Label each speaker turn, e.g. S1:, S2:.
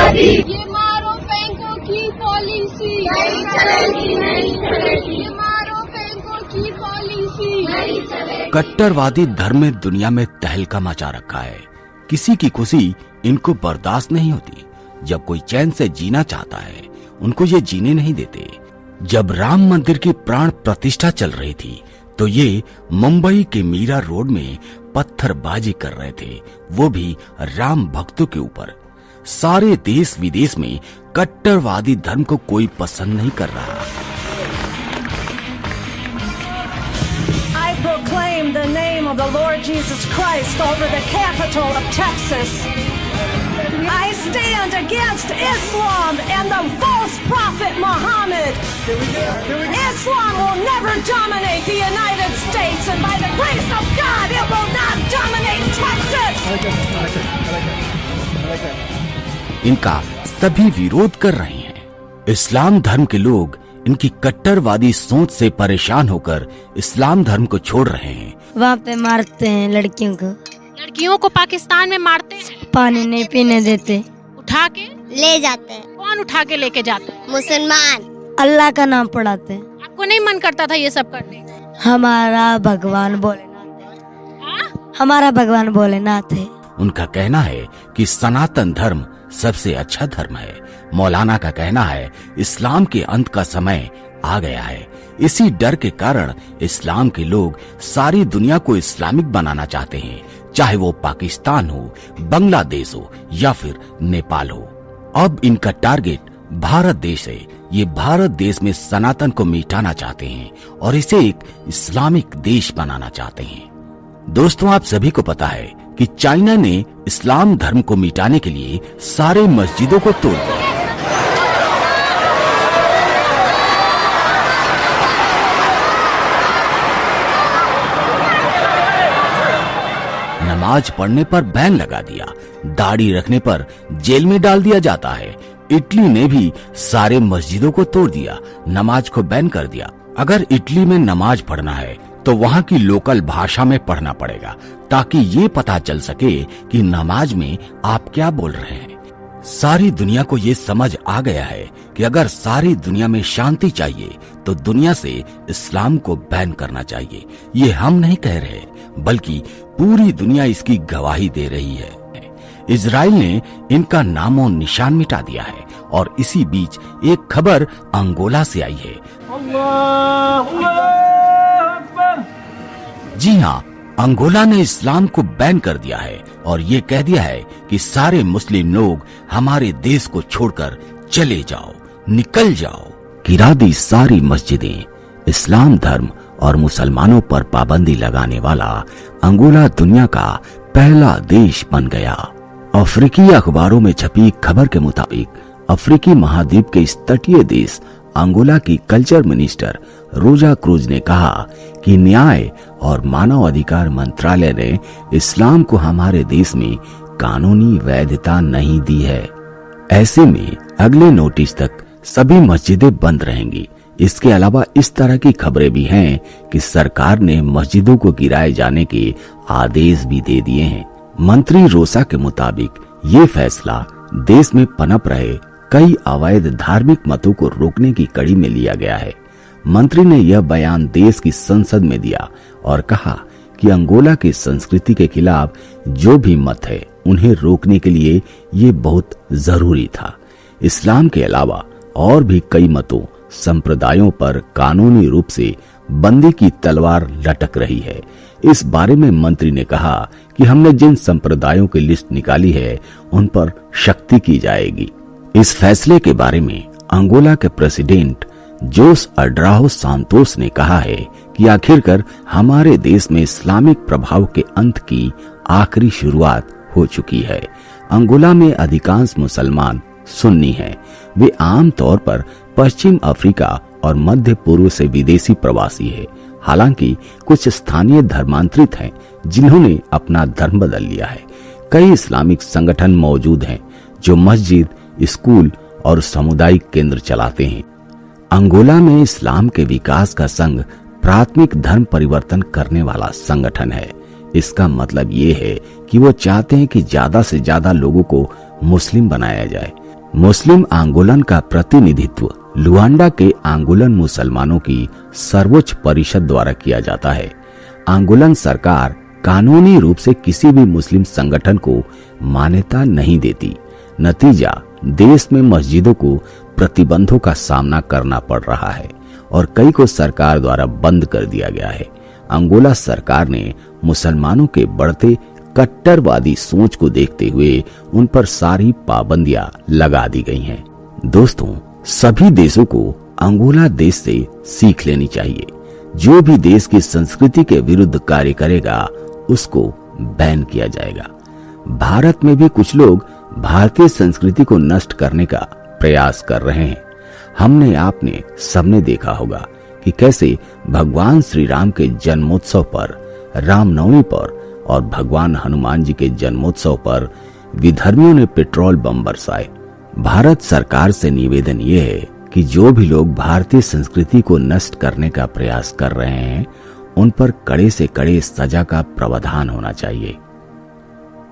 S1: कतरवादी,
S2: ये मारो फेंको की पॉलिसी
S1: नहीं चलेगी, नहीं चलेगी,
S2: ये मारो फेंको की पॉलिसी
S1: नहीं चलेगी।
S3: कट्टरवादी धर्म में दुनिया में तहलका मचा रखा है। किसी की खुशी इनको बर्दाश्त नहीं होती। जब कोई चैन से जीना चाहता है, उनको ये जीने नहीं देते। जब राम मंदिर की प्राण प्रतिष्ठा चल रही थी, तो ये मुंबई के मीरा रोड में पत्थरबाजी कर रहे थे, वो भी राम भक्तों के ऊपर। सारे देश विदेश में कट्टरवादी धर्म को कोई पसंद नहीं कर रहा।
S4: I proclaim the name of the Lord Jesus Christ over the capital of Texas. I stand against Islam and the false prophet Muhammad. Islam will never dominate the United States, and by the grace of God, it will not dominate Texas.
S3: इनका सभी विरोध कर रहे हैं। इस्लाम धर्म के लोग इनकी कट्टरवादी सोच से परेशान होकर इस्लाम धर्म को छोड़ रहे हैं।
S5: वहाँ पे मारते हैं लड़कियों को।
S6: लड़कियों को पाकिस्तान में मारते हैं,
S5: पानी नहीं पीने देते,
S6: उठा के
S7: ले जाते हैं।
S6: कौन उठा के लेके जाता है?
S7: मुसलमान।
S5: अल्लाह का नाम पढ़ाते हैं।
S6: आपको नहीं मन करता था ये सब करने का?
S5: हमारा भगवान भोलेनाथ है। हमारा भगवान भोलेनाथ है।
S3: उनका कहना है कि सनातन धर्म सबसे अच्छा धर्म है। मौलाना का कहना है इस्लाम के अंत का समय आ गया है। इसी डर के कारण इस्लाम के लोग सारी दुनिया को इस्लामिक बनाना चाहते हैं, चाहे वो पाकिस्तान हो, बांग्लादेश हो या फिर नेपाल हो। अब इनका टारगेट भारत देश है। ये भारत देश में सनातन को मिटाना चाहते हैं और इसे एक इस्लामिक देश बनाना चाहते हैं। दोस्तों, आप सभी को पता है कि चाइना ने इस्लाम धर्म को मिटाने के लिए सारे मस्जिदों को तोड़ दिया। नमाज पढ़ने पर बैन लगा दिया, दाढ़ी रखने पर जेल में डाल दिया जाता है। इटली ने भी सारे मस्जिदों को तोड़ दिया, नमाज को बैन कर दिया। अगर इटली में नमाज पढ़ना है तो वहाँ की लोकल भाषा में पढ़ना पड़ेगा, ताकि ये पता चल सके कि नमाज में आप क्या बोल रहे हैं। सारी दुनिया को ये समझ आ गया है कि अगर सारी दुनिया में शांति चाहिए तो दुनिया से इस्लाम को बैन करना चाहिए। ये हम नहीं कह रहे, बल्कि पूरी दुनिया इसकी गवाही दे रही है। इजराइल ने इनका नामो निशान मिटा दिया है और इसी बीच एक खबर अंगोला से आई है। जी हाँ, अंगोला ने इस्लाम को बैन कर दिया है और ये कह दिया है कि सारे मुस्लिम लोग हमारे देश को छोड़कर चले जाओ, निकल जाओ। गिरा दी सारी मस्जिदें। इस्लाम धर्म और मुसलमानों पर पाबंदी लगाने वाला अंगोला दुनिया का पहला देश बन गया। अफ्रीकी अखबारों में छपी खबर के मुताबिक अफ्रीकी महाद्वीप के इस तटीय देश अंगोला की कल्चर मिनिस्टर रोजा क्रूज ने कहा कि न्याय और मानव अधिकार मंत्रालय ने इस्लाम को हमारे देश में कानूनी वैधता नहीं दी है। ऐसे में अगले नोटिस तक सभी मस्जिदें बंद रहेंगी। इसके अलावा इस तरह की खबरें भी हैं कि सरकार ने मस्जिदों को गिराए जाने के आदेश भी दे दिए हैं। मंत्री रोसा के मुताबिक ये फैसला देश में पनप रहे कई अवैध धार्मिक मतों को रोकने की कड़ी में लिया गया है। मंत्री ने यह बयान देश की संसद में दिया और कहा कि अंगोला की संस्कृति के खिलाफ जो भी मत है, उन्हें रोकने के लिए ये बहुत जरूरी था। इस्लाम के अलावा और भी कई मतों, संप्रदायों पर कानूनी रूप से बंदी की तलवार लटक रही है। इस बारे में मंत्री ने कहा कि हमने जिन संप्रदायों की लिस्ट निकाली है, उन पर सख्ती की जाएगी। इस फैसले के बारे में अंगोला के प्रेसिडेंट जोस अड्राहो सांतोस ने कहा है कि आखिरकार हमारे देश में इस्लामिक प्रभाव के अंत की आखिरी शुरुआत हो चुकी है। अंगोला में अधिकांश मुसलमान सुन्नी हैं। वे आम तौर पर पश्चिम अफ्रीका और मध्य पूर्व से विदेशी प्रवासी है। हालांकि कुछ स्थानीय धर्मांतरित हैं जिन्होंने अपना धर्म बदल लिया है। कई इस्लामिक संगठन मौजूद हैं जो मस्जिद, स्कूल और सामुदायिक केंद्र चलाते हैं। अंगोला में इस्लाम के विकास का संघ प्राथमिक धर्म परिवर्तन करने वाला संगठन है। इसका मतलब ये है कि वो चाहते हैं कि ज्यादा से ज्यादा लोगों को मुस्लिम बनाया जाए। मुस्लिम आंदोलन का प्रतिनिधित्व लुआंडा के आंदोलन मुसलमानों की सर्वोच्च परिषद द्वारा किया जाता है। आंदोलन सरकार कानूनी रूप से किसी भी मुस्लिम संगठन को मान्यता नहीं देती। नतीजा, देश में मस्जिदों को प्रतिबंधों का सामना करना पड़ रहा है और कई को सरकार द्वारा बंद कर दिया गया है। अंगोला सरकार ने मुसलमानों के बढ़ते कट्टरवादी सोच को देखते हुए उन पर सारी पाबंदियां लगा दी गई हैं। दोस्तों, सभी देशों को अंगोला देश से सीख लेनी चाहिए। जो भी देश की संस्कृति के विरुद्ध कार्य करेगा उसको बैन किया जाएगा। भारत में भी कुछ लोग भारतीय संस्कृति को नष्ट करने का प्रयास कर रहे हैं। हमने आपने सबने देखा होगा कि कैसे भगवान श्री राम के जन्मोत्सव पर, रामनवमी पर और भगवान हनुमान जी के जन्मोत्सव पर विधर्मियों ने पेट्रोल बम बरसाए। भारत सरकार से निवेदन ये है कि जो भी लोग भारतीय संस्कृति को नष्ट करने का प्रयास कर रहे हैं उन पर कड़े से कड़े सजा का प्रावधान होना चाहिए।